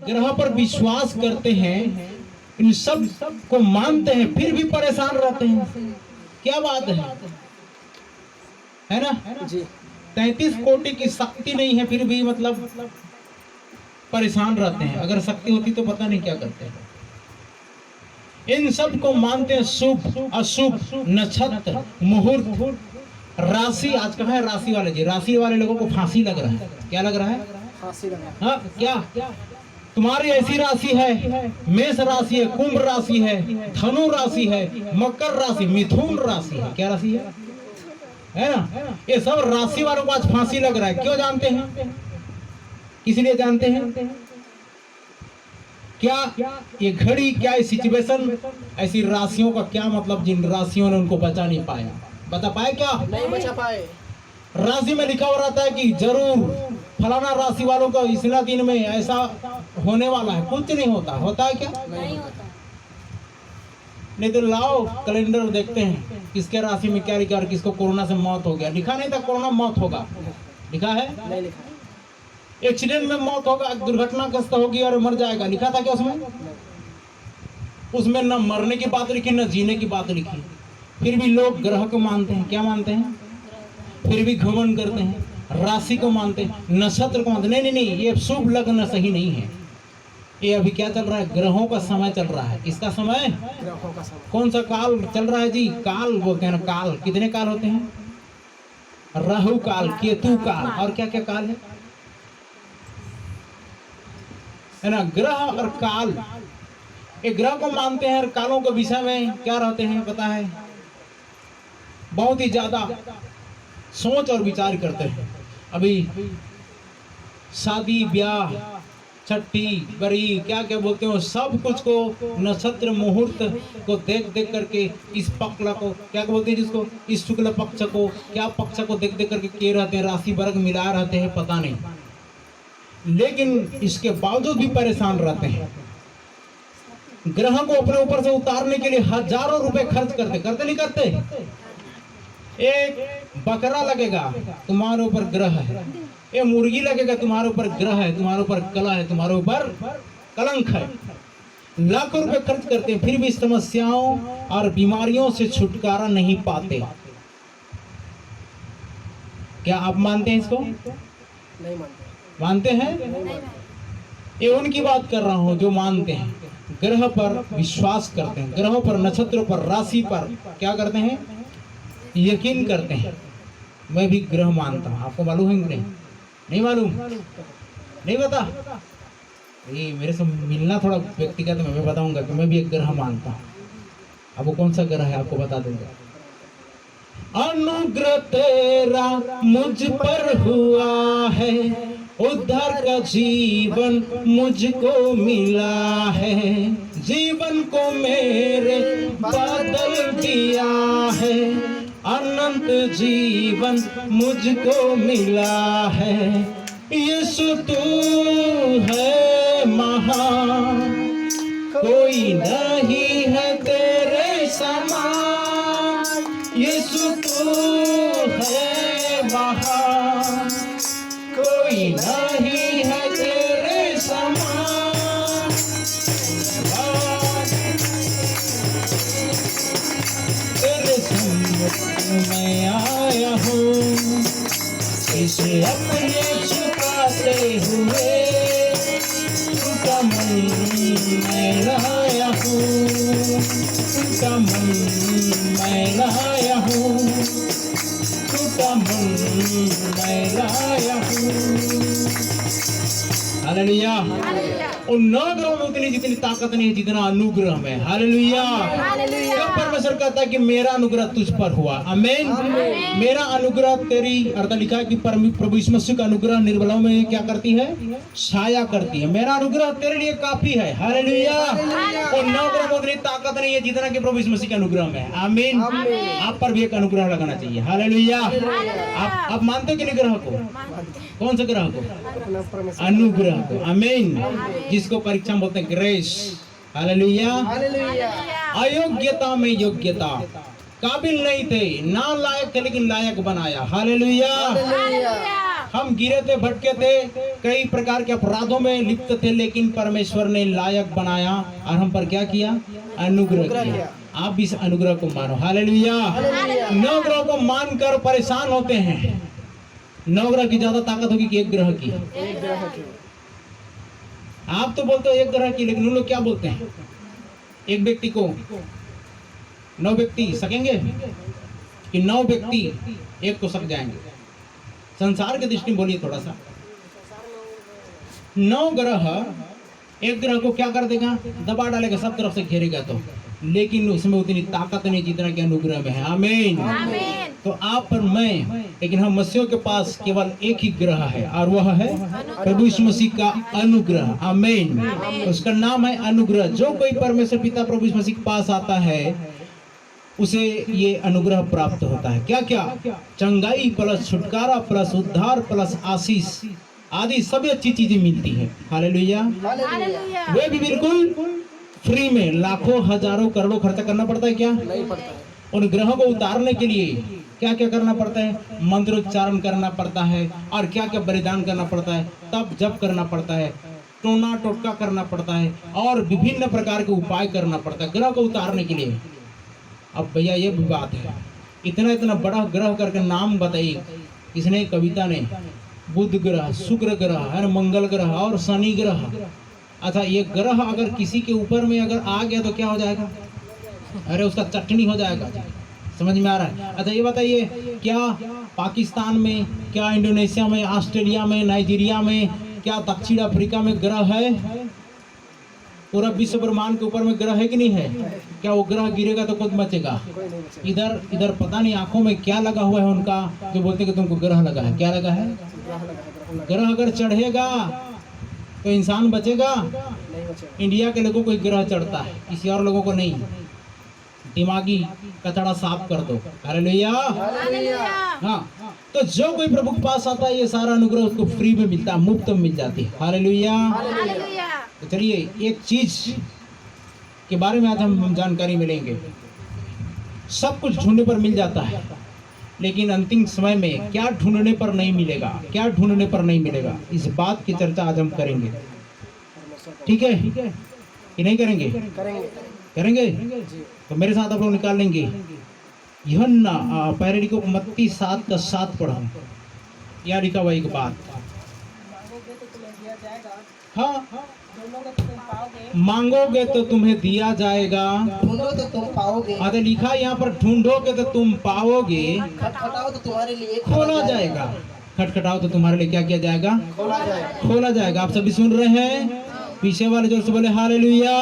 ग्रह पर विश्वास करते हैं, इन सब को मानते हैं, फिर भी परेशान रहते हैं। क्या बात है ना जी। 33 कोटि की शक्ति नहीं है, फिर भी मतलब परेशान रहते हैं। अगर शक्ति होती तो पता नहीं क्या करते हैं। इन सब को मानते हैं, शुभ अशुभ, नक्षत्र, मुहूर्त, राशि। आज कहा है राशि वाले जी, राशि वाले लोगों को फांसी लग रहा है। क्या लग रहा है? फांसी लगा। हाँ, क्या तुम्हारी ऐसी राशि है, मेष राशि है, कुंभ राशि है, धनु राशि है, मकर राशि, मिथुन राशि है। क्या राशि है ना? ये सब राशि वालों को आज फांसी लग रहा है। क्यों जानते हैं? इसलिए जानते हैं क्या ये घड़ी, क्या ये सिचुएशन, ऐसी राशियों का क्या मतलब, जिन राशियों ने उनको बचा नहीं पाया। बता पाए क्या? नहीं बचा पाए। राशि में लिखा हो रहता है कि जरूर फलाना राशि वालों का इतना दिन में ऐसा होने वाला है। कुछ नहीं होता। होता है क्या? नहीं होता। नहीं तो लाओ कैलेंडर देखते हैं किसके राशि में क्या लिखा, किसको कोरोना से मौत हो गया। लिखा नहीं था कोरोना मौत होगा, लिखा है? नहीं लिखा। एक्सीडेंट में मौत होगा, दुर्घटनाग्रस्त होगी और मर जाएगा, लिखा था क्या उसमें? उसमें न मरने की बात लिखी, न जीने की बात लिखी। फिर भी लोग ग्रह को मानते हैं। क्या मानते हैं? फिर भी घमंड करते हैं। राशि को मानते हैं, नक्षत्र को मानते हैं। नहीं नहीं नहीं, ये शुभ लग्न सही नहीं है। ये अभी क्या चल रहा है? ग्रहों का समय चल रहा है। किसका समय? ग्रहों का समय। कौन सा काल चल रहा है जी? काल बोलते हैं ना। काल कितने काल होते हैं? राहु काल, केतु काल, और क्या क्या काल है ना? ग्रह और काल, ये ग्रह को मानते हैं और कालों के विषय में क्या रहते हैं पता है? बहुत ही ज्यादा सोच और विचार करते हैं। अभी शादी ब्याह, छठी बड़ी, क्या क्या बोलते हो, सब कुछ को नक्षत्र मुहूर्त को देख देख करके, इस पक्ष को क्या बोलते हैं जिसको, इस शुक्ल पक्ष को, क्या पक्ष को देख देख करके किए रहते हैं, राशि वर्ग मिला रहते हैं, पता नहीं। लेकिन इसके बावजूद भी परेशान रहते हैं। ग्रह को अपने ऊपर से उतारने के लिए हजारों रुपए खर्च करते नहीं करते? एक बकरा लगेगा तुम्हारे ऊपर ग्रह है, ये मुर्गी लगेगा तुम्हारे ऊपर ग्रह है, तुम्हारे ऊपर कला है, तुम्हारे ऊपर कलंक है। लाखों रुपए खर्च करते हैं, फिर भी समस्याओं और बीमारियों से छुटकारा नहीं पाते। क्या आप मानते हैं इसको? नहीं मानते। मानते हैं? ये उनकी बात कर रहा हूं जो मानते हैं, ग्रह पर विश्वास करते हैं, ग्रहों पर, नक्षत्रों पर, राशि पर क्या करते हैं? यकीन करते हैं। मैं भी ग्रह मानता हूं। आपको मालूम है कि नहीं मालूम? नहीं पता? ये मेरे से मिलना थोड़ा व्यक्तिगत है, मैं बताऊंगा कि मैं भी एक ग्रह मानता हूं। अब वो कौन सा ग्रह है आपको बता दूंगा। अनुग्रह तेरा मुझ पर हुआ है, उद्धार का जीवन मुझको मिला है, जीवन को मेरे बदल दिया है, अनंत जीवन मुझको मिला है। यीशु तू है महान, कोई नहीं है तेरे समान। यीशु तू है महान, कोई नहीं है तेरे समान। तेरे सम्मुख मैं आया हूँ, इसे अपने छुपाते हुए, उनका मन मैं लाया हूँ, उनका मन मैं लाया हूँ, उनका मन मैं लाया हूँ। हालेलुया। उन 9 ग्रहों में उतनी जितनी ताकत नहीं है जितना अनुग्रह में। हालेलुया। क्या परमेश्वर कहता है कि मेरा अनुग्रह तुझ पर हुआ। आमीन। मेरा अनुग्रह तेरी, अर्थ लिखा है कि प्रभु यीशु मसीह का अनुग्रह निर्बलों में क्या करती है? छाया करती है। मेरा अनुग्रह तेरे लिए काफी है। हालेलुया। उन 9 ग्रहों में उतनी ताकत नहीं है जितना कि प्रभु यीशु मसीह के अनुग्रह में है। आमीन। आप पर भी एक अनुग्रह लगाना चाहिए। हालेलुया। आप मानते हो कि नहीं ग्रह को? कौन से ग्रह को? अनुग्रह को। आमीन। जिसको परीक्षा में बोलते हैं ग्रेस। हालेलुया। अयोग्यता में योग्यता, काबिल नहीं थे, ना लायक थे लेकिन लायक बनाया। हालेलुया। हम गिरे थे, भटके थे, कई प्रकार के अपराधों में लिप्त थे, लेकिन परमेश्वर ने लायक बनाया और हम पर क्या किया? अनुग्रह किया। आप भी इस अनुग्रह को मानो। हालेलुया। नौ ग्रह को मानकर परेशान होते हैं। नौ ग्रह की ज्यादा ताकत होगी कि एक ग्रह की? एक ग्रह की। आप तो बोलते हो एक ग्रह की, लेकिन उन लोग क्या बोलते हैं? एक व्यक्ति को 9 व्यक्ति सकेंगे कि 9 व्यक्ति एक को सक जाएंगे? संसार के दृष्टि में बोलिए थोड़ा सा। 9 ग्रह एक ग्रह को क्या कर देगा? दबा डालेगा, सब तरफ से घेरेगा। तो लेकिन उसमें उतनी ताकत नहीं जितना कि अनुग्रह में है। आमीन। तो आप और मैं, लेकिन हम मसीहों के पास केवल एक ही ग्रह है और वह है प्रभु यीशु मसीह का अनुग्रह। आमीन। उसका नाम है अनुग्रह। जो कोई परमेश्वर पिता प्रभु यीशु मसीह के पास आता है उसे ये अनुग्रह प्राप्त होता है। क्या क्या? चंगाई प्लस छुटकारा प्लस उद्धार प्लस आशीष आदि सभी अच्छी चीजें मिलती है। हालेलुया। वे भी बिल्कुल फ्री में। लाखों हजारों करोड़ों खर्चा करना पड़ता है क्या? नहीं पड़ता है। उन ग्रहों को उतारने के लिए क्या क्या करना पड़ता है? मंत्रोच्चारण करना पड़ता है और क्या क्या बलिदान करना पड़ता है, तब जप करना पड़ता है, टोना टोटका करना पड़ता है और विभिन्न प्रकार के उपाय करना पड़ता है ग्रह को उतारने के लिए। अब भैया ये भी बात है, इतना इतना बड़ा ग्रह करके नाम बताइए इसने, कविता ने, बुध ग्रह, शुक्र ग्रह, मंगल ग्रह और शनि ग्रह। अच्छा, ये ग्रह अगर किसी के ऊपर में अगर आ गया तो क्या हो जाएगा? अरे उसका चटनी हो जाएगा। समझ में आ रहा है? अच्छा ये बताइए, क्या पाकिस्तान में, क्या इंडोनेशिया में, ऑस्ट्रेलिया में, नाइजीरिया में, क्या दक्षिण अफ्रीका में ग्रह है? पूरा विश्व ब्रह्मांड के ऊपर में ग्रह है कि नहीं है? क्या वो ग्रह गिरेगा तो खुद बचेगा? कोई नहीं बचेगा। इधर इधर पता नहीं आंखों में क्या लगा हुआ है उनका, जो बोलते कि तुमको ग्रह लगा है। क्या लगा है? ग्रह लगा है, ग्रह लगा ग्रह अगर चढ़ेगा तो इंसान बचेगा। है। नहीं बचेगा। इंडिया के लोगों को ग्रह चढ़ता है, किसी और लोगों को नहीं। दिमागी कचड़ा साफ कर दो। हालेलुया। हाँ, तो जो कोई प्रभु के पास आता है ये सारा अनुग्रह उसको फ्री में मिलता है, मुफ्त में मिल जाती है। हालेलुया। तो चलिए एक चीज के बारे में आज हम जानकारी मिलेंगे। सब कुछ ढूंढने पर मिल जाता है, लेकिन अंतिम समय में क्या ढूंढने पर नहीं मिलेगा, क्या ढूंढने पर नहीं मिलेगा, इस बात की चर्चा आज हम करेंगे। ठीक है कि नहीं करेंगे? करेंगे। करेंगे। जी। तो मेरे साथ आप लोग निकाल लेंगे यूहन्ना पहले लिखो मत्ती 7:7 पढ़ो। या लिखा हुआ एक बात। हाँ, मांगोगे तो तुम्हें दिया जाएगा, ढूंढो तो तुम पाओगे, अरे लिखा है यहाँ पर ढूंढोगे तो तुम पाओगे, खटखटाओ तो तुम्हारे लिए खोला जाएगा। खटखटाओ तो तुम्हारे लिए क्या किया जाएगा? खोला जाएगा। खोला जाएगा। आप सभी सुन रहे हैं? पीछे वाले जोर से बोले हालेलुया।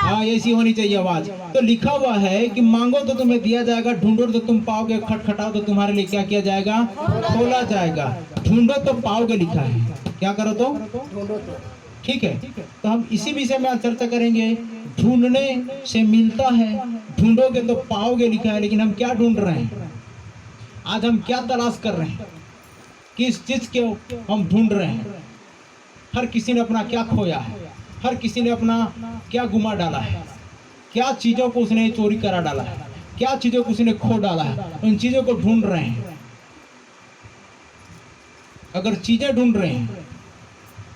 हाँ, ऐसी होनी चाहिए आवाज। तो लिखा हुआ है कि मांगो तो तुम्हें दिया जाएगा, ढूंढो तो तुम पाओगे, खटखटाओ तो तुम्हारे लिए क्या किया जाएगा? खोला जाएगा। ढूंढो तो पाओगे लिखा है, क्या करो तो? ढूंढो तो। ठीक है, तो हम इसी विषय में आज चर्चा करेंगे। ढूंढने से मिलता है, ढूंढोगे तो पाओगे लिखा है, लेकिन हम क्या ढूंढ रहे हैं? आज हम क्या तलाश कर रहे हैं? किस चीज के हम ढूंढ रहे हैं? हर किसी ने अपना क्या खोया है, हर किसी ने अपना क्या गुमा डाला है, क्या चीजों को उसने चोरी करा डाला है, क्या चीजों को उसने खो डाला है, उन चीजों को ढूंढ रहे हैं। अगर चीजें ढूंढ रहे हैं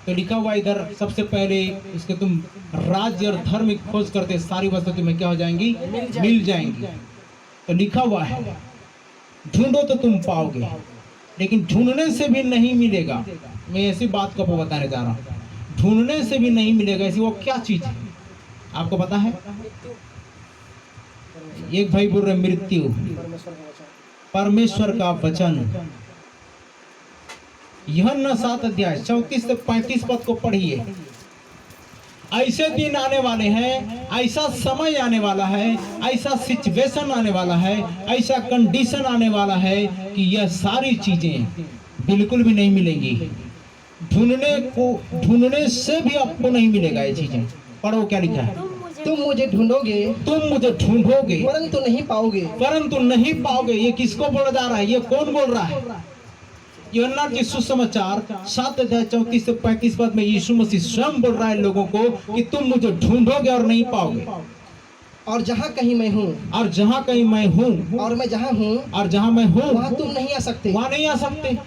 तो लिखा हुआ इधर सबसे पहले इसके तुम राज्य और धर्म की खोज करते, सारी वस्तु तुम्हें क्या हो जाएंगी? मिल जाएंगी। तो लिखा हुआ है ढूंढो तो तुम पाओगे, लेकिन ढूंढने से भी नहीं मिलेगा। मैं ऐसी बात को आपको बताने जा रहा हूँ, ढूंढने से भी नहीं मिलेगा। ऐसी वो क्या चीज है आपको पता है? एक भाई बोल रहे मृत्यु, परमेश्वर का वचन। यूहन्ना 7 34 से 35 पद को पढ़िए। ऐसे दिन आने वाले हैं, ऐसा समय आने वाला है, ऐसा सिचुएशन आने वाला है, ऐसा कंडीशन आने वाला है कि यह सारी चीजें बिल्कुल भी नहीं मिलेंगी। ढूंढने से भी आपको नहीं मिलेगा ये चीजें। पढ़ो क्या लिखा है? तुम मुझे ढूंढोगे, तुम मुझे ढूंढोगे परंतु नहीं पाओगे। परंतु नहीं पाओगे। ये किसको बोला जा रहा है? ये कौन बोल रहा है? यूहन्ना के सुसमाचार 7:34 से 35 पद में यीशु मसीह स्वयं बोल रहा है लोगों को कि तुम मुझे ढूंढोगे और नहीं पाओगे। और जहाँ कहीं मैं हूँ, और जहाँ कहीं मैं हूँ, और मैं जहाँ हूँ, और जहाँ मैं हूँ वहाँ तुम नहीं आ सकते। वहाँ नहीं आ सकते।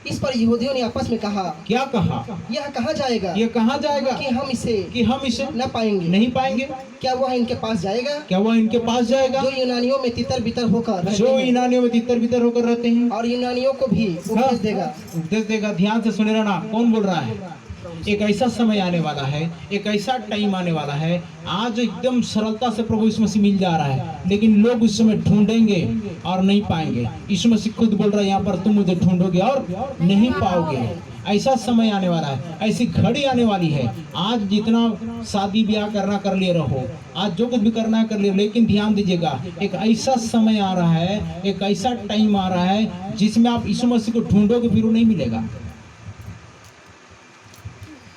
इस पर यहूदियों ने आपस में कहा, क्या कहा? यह कहाँ जाएगा ये कहाँ जाएगा कि हम इसे न न पाएंगे? नहीं पाएंगे? क्या वह इनके पास जाएगा क्या वह इनके पास जाएगा जो यूनानियों में तितर बितर होकर रहते जो हैं, यूनानियों में तितर बितर होकर रहते हैं? और यूनानियों को भी उपदेश देगा। उपदेश देगा। ध्यान से सुने रहना, कौन बोल रहा है? एक ऐसा समय आने वाला है, एक ऐसा टाइम आने वाला है, आज एकदम सरलता से प्रभु यीशु मसीह मिल जा रहा है, लेकिन लोग उस समय ढूंढेंगे और नहीं पाएंगे। यीशु मसीह खुद बोल रहा है यहाँ पर, तुम मुझे ढूंढोगे और नहीं पाओगे। ऐसा समय आने वाला है, ऐसी घड़ी आने वाली है। आज जितना शादी ब्याह करना कर लिए रहो, आज जो कुछ भी करना है कर लियो, लेकिन ध्यान दीजिएगा, एक ऐसा समय आ रहा है, एक ऐसा टाइम आ रहा है जिसमें आप यीशु मसीह को ढूंढोगे फिर वो नहीं मिलेगा।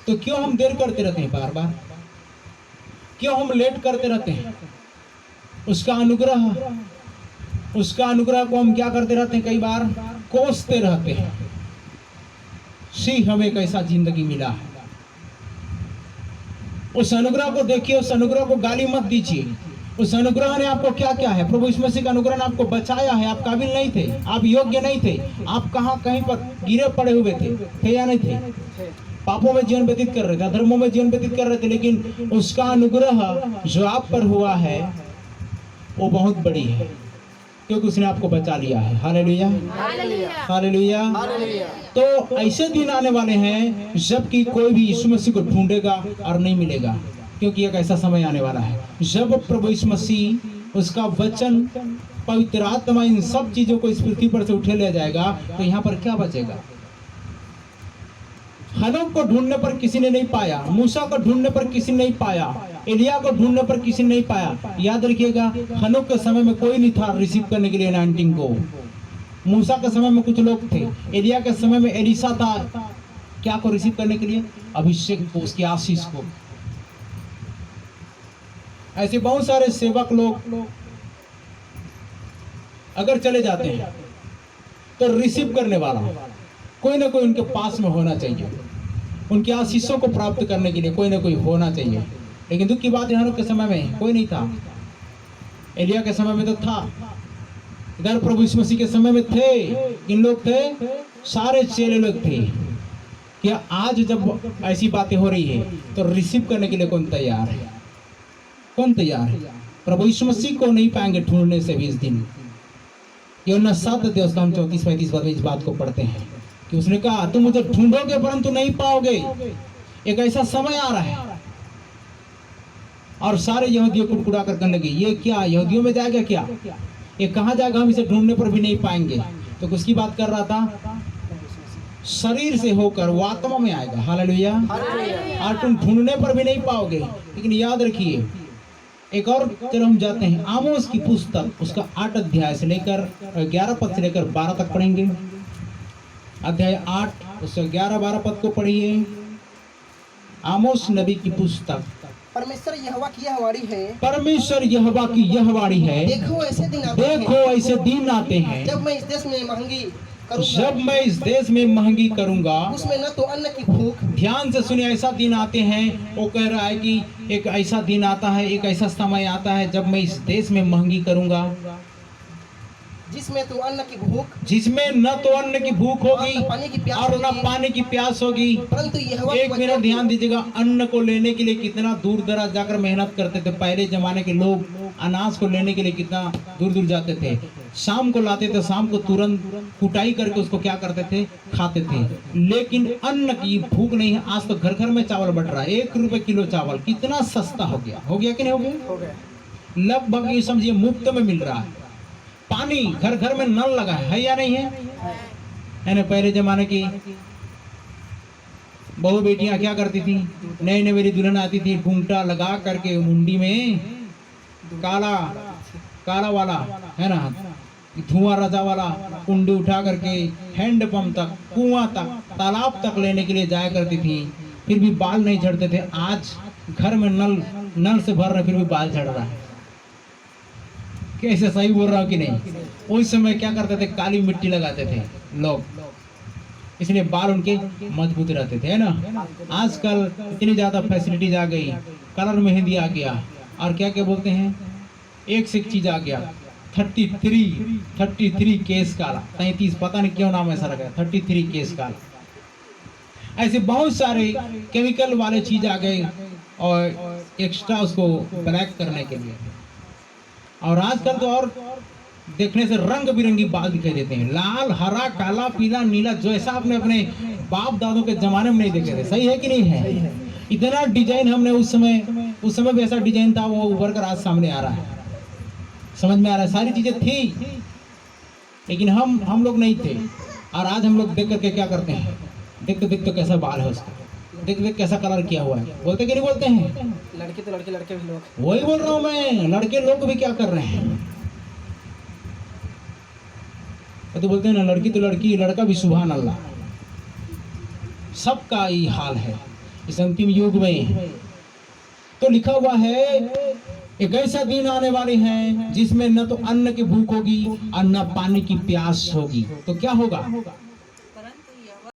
तो क्यों हम देर करते रहते हैं? बार बार क्यों हम लेट करते रहते हैं? उसका अनुग्रह को हम क्या करते रहते हैं? कई बार कोसते रहते हैं। सी हमें कैसा जिंदगी मिला है, उस अनुग्रह को देखिए, उस अनुग्रह को गाली मत दीजिए। उस अनुग्रह ने आपको क्या क्या है? प्रभु यीशु मसीह का अनुग्रह ने आपको बचाया है। आप काबिल नहीं थे, आप योग्य नहीं थे, आप कहीं पर गिरे पड़े हुए थे या नहीं थे? पापों में जीवन व्यतीत कर रहे थे, अधर्मों में जीवन व्यतीत कर रहे थे, लेकिन उसका अनुग्रह जो आप पर हुआ है वो बहुत बड़ी है, क्योंकि उसने आपको बचा लिया है। Hallelujah, hallelujah. तो ऐसे दिन आने वाले हैं जबकि कोई भी यीशु मसीह को ढूंढेगा और नहीं मिलेगा, क्योंकि एक ऐसा समय आने वाला है जब प्रभु यीशु मसीह, उसका वचन, पवित्र आत्मा इन सब चीजों को इस पृथ्वी पर से उठे ले जाएगा, तो यहाँ पर क्या बचेगा? हनोक को ढूंढने पर किसी ने नहीं पाया, मूसा को ढूंढने पर किसी ने नहीं पाया, एलिया को ढूंढने पर किसी ने नहीं पाया। याद रखिएगा, हनोक के समय में कोई नहीं था रिसीव करने के लिए अनाइंटिंग को। मूसा के समय में कुछ लोग थे, एलिया के समय में एलिसा था, क्या को रिसीव करने के लिए? अभिषेक को, उसकी आशीष को। ऐसे बहुत सारे सेवक लोग अगर चले जाते हैं तो रिसीव करने वाला कोई ना कोई उनके पास में होना चाहिए, उनके आशीषों को प्राप्त करने के लिए कोई ना कोई होना चाहिए। लेकिन दुख की बात है, हनोक के समय में कोई नहीं था, एलिया के समय में तो था, इधर प्रभु यीशु मसीह के समय में थे। इन लोग थे, सारे चेले लोग थे। क्या आज जब ऐसी बातें हो रही है तो रिसीव करने के लिए कौन तैयार है? कौन तैयार है? प्रभु यीशु मसीह को नहीं पाएंगे ढूंढने से भी इस दिन। यूहन्ना 7:34 34-35 में इस बात को पढ़ते हैं कि उसने कहा, तुम मुझे ढूंढोगे परंतु नहीं पाओगे। एक ऐसा समय आ रहा है। और सारे यहूदियों को कुड़कुड़ा कर कहने लगे, ये क्या यहूदियों में जाएगा क्या? ये कहाँ जाएगा? हम इसे ढूंढने पर भी नहीं पाएंगे। तो किसकी बात कर रहा था? शरीर से होकर वो आत्मा में आएगा। हालेलुया। और तुम ढूंढने पर भी नहीं पाओगे। लेकिन याद रखिए, एक और तरफ हम जाते हैं, आमोस की पुस्तक, उसका 8 अध्याय से लेकर 11 पद से लेकर 12 तक पढ़ेंगे। अध्याय 8 उससे 11-12 पद को पढ़िए। आमोस नबी की पुस्तक। परमेश्वर यहोवा की यह वाणी है, परमेश्वर यहोवा की यह वाणी है, देखो ऐसे दिन आते हैं, देखो ऐसे दिन आते हैं जब मैं इस देश में महंगी करूंगा, जब मैं इस देश में महंगी करूंगा, उसमें न तो अन्न की भूख। ध्यान से सुनिए, ऐसा दिन आते हैं, वो कह रहा है कि एक ऐसा दिन आता है, एक ऐसा समय आता है जब मैं इस देश में महंगी करूंगा, जिसमें तो अन्न की भूख, जिसमें न तो अन्न की भूख होगी और न पानी की प्यास और न होगी। पानी की प्यास होगी। परंतु यहोवा एक के मिनट वचन ध्यान दीजिएगा, अन्न को लेने के लिए कितना दूर दराज जाकर मेहनत करते थे। पहले जमाने के लोग अनाज को लेने के लिए कितना दूर दूर जाते थे। शाम को लाते थे, शाम को तुरंत कुटाई करके उसको क्या करते थे? खाते थे। लेकिन अन्न की भूख नहीं है। आज तो घर घर में चावल बट रहा है, 1 रुपए किलो चावल, कितना सस्ता हो गया। हो गया कि नहीं हो गया? हो गया। लगभग ये समझिए मुफ्त में मिल रहा है। पानी घर घर में नल लगा है या नहीं है? ना पहले जमाने की बहू बेटियां क्या करती थी? नई नई मेरी दुल्हन आती थी, घूंघटा लगा करके मुंडी में काला काला वाला है ना, धुआं रजा वाला कुंडी उठा करके हैंडपंप तक, कुआं तक, तालाब तक लेने के लिए जाया करती थी। फिर भी बाल नहीं झड़ते थे। आज घर में नल से भर रहे, फिर भी बाल झड़ रहा है। कैसे सही बोल रहा हूँ कि नहीं? उस समय क्या करते थे? काली मिट्टी लगाते थे लोग, इसलिए बाल उनके मजबूत रहते थे, है ना। आजकल इतनी ज्यादा फैसिलिटीज आ गई, कलर मेहंदी आ गया, और क्या क्या बोलते हैं, एक से एक चीज आ गया। 33 केस काला, 33, पता नहीं क्यों नाम ऐसा रखा, 33 केस काला। ऐसे बहुत सारे केमिकल वाले चीज आ गए और एक्स्ट्रा उसको ब्लैक करने के लिए। और आजकल तो और देखने से रंग बिरंगी बाल दिखाई देते हैं, लाल, हरा, काला, पीला, नीला, जो ऐसा आपने अपने बाप दादों के जमाने में नहीं देखे थे। सही है कि नहीं है? इतना डिजाइन हमने उस समय भी ऐसा डिजाइन था, वो उभर कर आज सामने आ रहा है, समझ में आ रहा है। सारी चीजें थी लेकिन हम लोग नहीं थे। और आज हम लोग देख करके क्या करते हैं, देखते कैसा बाल है उसका, देख कैसा कलर किया हुआ है, बोलते कि नहीं बोलते हैं? लड़के तो लड़के भी लोग, वही बोल रहा हूं मैं, लड़के लोग भी क्या कर रहे हैं। तो बोलते हैं ना, लड़की तो लड़की, लड़का भी, सुभान अल्लाह। सबका यही हाल है इस अंतिम युग में। तो लिखा हुआ है एक ऐसा दिन आने वाले हैं जिसमें न तो अन्न की भूख होगी और न पानी की प्यास होगी। तो क्या होगा?